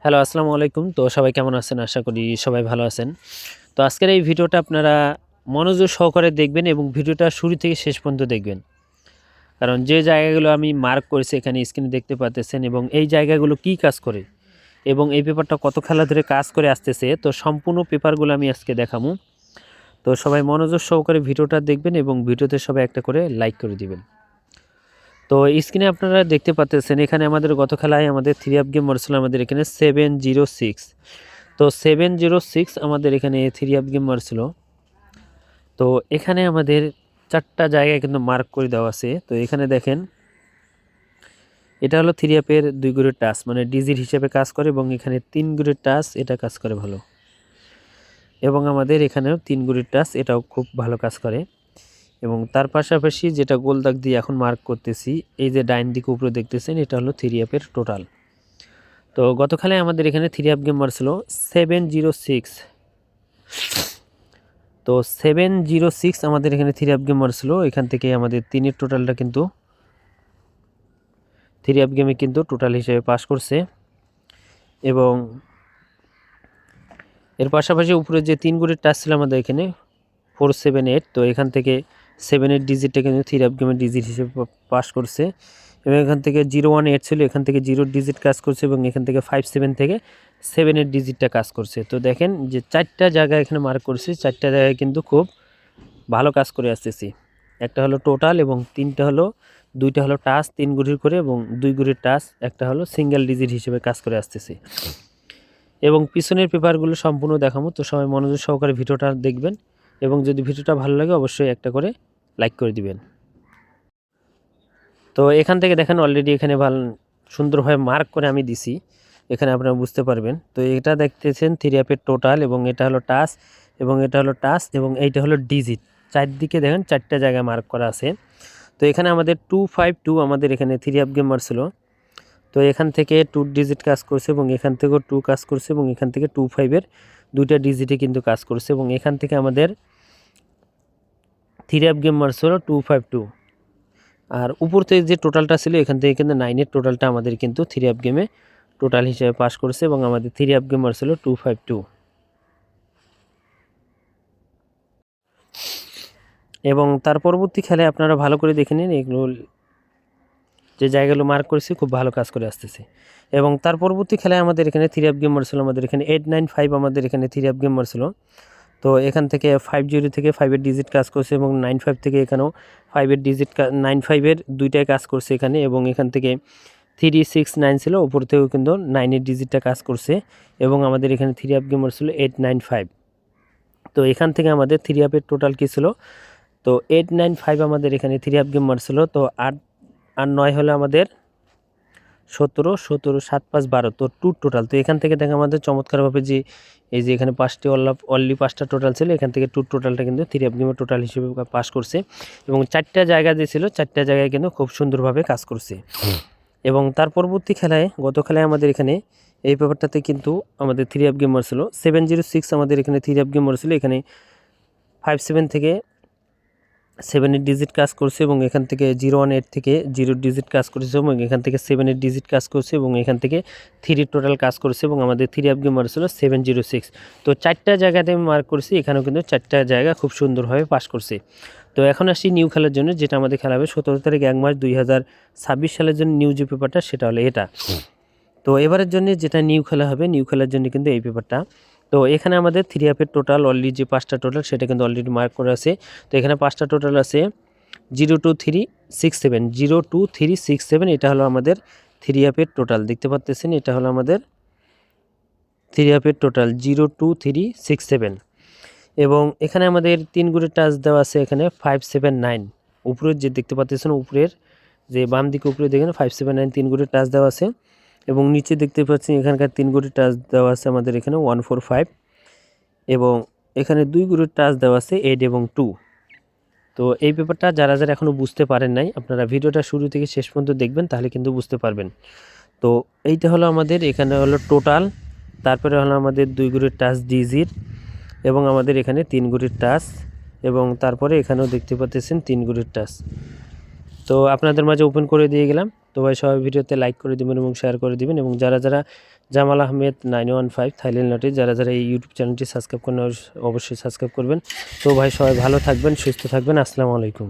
Hello, আসসালামু আলাইকুম। তো সবাই কেমন আছেন? আশা করি সবাই ভালো আছেন। তো আজকের এই ভিডিওটা আপনারা মনোযোগ সহকারে দেখবেন এবং ভিডিওটা শুরু থেকে শেষ পর্যন্ত দেখবেন। কারণ যে জায়গাগুলো আমি মার্ক করেছি এখানে স্ক্রিনে দেখতে পাচ্তেছেন এবং এই জায়গাগুলো কি কাজ করে এবং এই পেপারটা কত খেলা ধরে কাজ করে আসতেছে, তো সম্পূর্ণ পেপারগুলো আমি আজকে দেখাবো। তো সবাই মনোযোগ সহকারে ভিডিওটা দেখবেন এবং ভিডিওতে সবাই একটা করে লাইক করে দিবেন। তো স্ক্রিনে আপনারা দেখতে পাচ্তেছেন এখানে আমাদের গত খেলায় আমাদের 3 গেম মারছিল আমাদের এখানে 706। তো 706 আমাদের এখানে 3 গেম মারছিল। তো এখানে আমাদের 4টা জায়গায় কিন্তু মার্ক করে দেওয়া আছে। তো এখানে দেখেন এটা হলো 3 2 গ্রেড টাচ, মানে ডিজিট হিসেবে কাজ করে এবং এখানে 3 গ্রেড টাচ এটা কাজ করে ভালো, এবং আমাদের এখানেও 3 গ্রেড টাচ এটাও খুব ভালো কাজ করে। এবং তার পাশাপাশি যেটা গোল দাগ দিয়ে এখন মার্ক করতেছি, এই যে ডাইন দিকে উপরে দেখতেছেন এটা হলো 3 টোটাল। তো গত খেলায় আমাদের এখানে 3 গেম মারছিল 706। তো 706 আমাদের এখানে 3 গেম মারছিল, এখান থেকে আমাদের 3-এর টোটালটা কিন্তু 3 গেমে কিন্তু টোটাল হিসেবে পাস করছে। এবং এর পাশাপাশি উপরে যে 3 গুণের টাচ ছিল আমাদের এখানে 478, তো এখান থেকে 7-এর ডিজিটটা কিন্তু 3 গেমের ডিজিট হিসেবে পাস করছে। এবং এখান থেকে 018 ছিল, এখান থেকে 0 ডিজিট কাজ করছে এবং এখান থেকে 57 থেকে 7-এর ডিজিটটা কাজ করছে। তো দেখেন যে 4টা জায়গা এখানে মার্ক করছে, 4টা জায়গায় কিন্তু খুব ভালো কাজ করে আসতেছি। একটা হলো টোটাল এবং 3টা হলো, 2টা হলো টাচ 3 গুণের করে এবং 2 গুণের টাচ, একটা হলো সিঙ্গেল ডিজিট হিসেবে কাজ করে আসতেছি। এবং পিছনের পেপারগুলো সম্পূর্ণ দেখাবো। তো সবাই মনোযোগ সহকারে ভিডিওটা দেখবেন এবং যদি ভিডিওটা ভালো লাগে অবশ্যই একটা করে লাইক করে দিবেন। তো এখান থেকে দেখেন অলরেডি এখানে ভালো সুন্দরভাবে মার্ক করে আমি দিছি, এখানে আপনারা বুঝতে পারবেন। তো এটা দেখতেছেন 3 টোটাল এবং এটা হলো টাচ এবং এটা হলো টাচ এবং এইটা হলো ডিজিট। চারদিকে দেখেন 4টা জায়গায় মার্ক করা আছে। তো এখানে আমাদের 252 আমাদের এখানে 3 গেম মারছিল। তো এখান থেকে 2 ডিজিট কাজ করছে এবং এখান থেকেও 2 কাজ করছে এবং এখান থেকে 25-এর 2টা ডিজিটে কিন্তু কাজ করছে এবং এখান থেকে আমাদের 3 গেম মারছিল 252। আর উপর থেকে যে টোটালটা ছিল এখান থেকে কিন্তু 9-এর টোটালটা আমাদের কিন্তু 3 গেমে টোটাল হিসেবে পাস করছে এবং আমাদের 3 গেম মারছিল 252। এবং তার পরবর্তী খেলায় আপনারা ভালো করে দেখে নিন, এগুলো যে জায়গাগুলো মার্ক করেছি খুব ভালো কাজ করে আসতেছে। এবং তার পরবর্তী খেলায় আমাদের এখানে 3 গেম মারছিল আমাদের এখানে 895 আমাদের এখানে 3 গেম মারছিল। তো এখান থেকে 50 থেকে 5-এর ডিজিট কাজ করছে এবং 95 থেকে এখানেও 5-এর ডিজিট 95-এর 2টাই কাজ করছে এখানে এবং এখান থেকে 369 ছিল, উপর থেকেও কিন্তু 9-এর ডিজিটটা কাজ করছে এবং আমাদের এখানে 3 গেমার ছিল 895। তো এখান থেকে আমাদের 3 টোটাল কী ছিল, তো 895 আমাদের এখানে 3 গেমার ছিল। তো 8 আর 9 হলো আমাদের 17, 17 7 5 12, তো 2 টোটাল। তো এখান থেকে দেখে আমাদের চমৎকারভাবে যে এই যে এখানে 5টি অনলি 5টা টোটাল ছিল, এখান থেকে 2 টোটালটা কিন্তু 3 গেমের টোটাল হিসেবে পাস করছে এবং 4টা জায়গা যে ছিল 4টা জায়গায় কিন্তু খুব সুন্দরভাবে কাজ করছে। এবং তার পরবর্তী খেলায় গত খেলায় আমাদের এখানে এই পেপারটাতে কিন্তু আমাদের 3 গেমার ছিল 706 আমাদের এখানে 3 গেমার ছিল, এখানে 57 থেকে 7-এর ডিজিট কাজ করছে এবং এখান থেকে 018 থেকে 0 ডিজিট কাজ করেছে এবং এখান থেকে 7-এর ডিজিট কাজ করছে এবং এখান থেকে 3 টোটাল কাজ করছে এবং আমাদের 3 গেমার ছিল 706। তো 4টা জায়গাতে আমি মার্ক করছি, এখানেও কিন্তু 4টা জায়গা খুব সুন্দরভাবে পাস করছে। তো এখন আসি নিউ খেলার জন্য, যেটা আমাদের খেলা হবে 17 তারিখ 1 মার্চ 2026 সালের জন্য নিউ যে পেপারটা সেটা হলো এটা। তো এবারের জন্য যেটা নিউ খেলা হবে, নিউ খেলার জন্য কিন্তু এই পেপারটা। তো এখানে আমাদের 3 টোটাল অলরেডি যে 5টা টোটাল সেটা কিন্তু অলরেডি মার্ক করা আছে। তো এখানে 5টা টোটাল আছে 02367, 02367, এটা হলো আমাদের 3 টোটাল। দেখতে পাচ্ছেন এটা হলো আমাদের 3 টোটাল 02367। এবং এখানে আমাদের 3 গুণের টাচ দেওয়া আছে এখানে 579, উপরের যে দেখতে পাচ্ছেন উপরের যে বাম দিকে উপরে দেখেন 579 3 গুণের টাচ দেওয়া আছে এবং নিচে দেখতে পাচ্ছেন এখানকার 3 গুণের টাচ দেওয়া আছে আমাদের এখানে 145 এবং এখানে 2 গুণের টাচ দেওয়া আছে 8 এবং 2। তো এই পেপারটা যারা যারা এখনও বুঝতে পারেন নাই আপনারা ভিডিওটা শুরু থেকে শেষ পর্যন্ত দেখবেন, তাহলে কিন্তু বুঝতে পারবেন। তো এইটা হলো আমাদের এখানে হলো টোটাল, তারপরে হলো আমাদের 2 গুণের টাচ ডিজিট এবং আমাদের এখানে 3 গুণের টাচ এবং তারপরে এখানেও দেখতে পাচ্ছেন 3 গুণের টাচ। তো আপনাদের মাঝে ওপেন করে দিয়ে গেলাম। তো ভাই সবাই ভিডিওতে লাইক করে দিবেন এবং শেয়ার করে দিবেন, এবং যারা যারা জামাল আহমেদ 915 থাইল্যান্ড লটারি যারা যারা এই ইউটিউব চ্যানেলটি সাবস্ক্রাইব করেন অবশ্যই সাবস্ক্রাইব করবেন। তো ভাই সবাই ভালো থাকবেন, সুস্থ থাকবেন, আসসালামু আলাইকুম।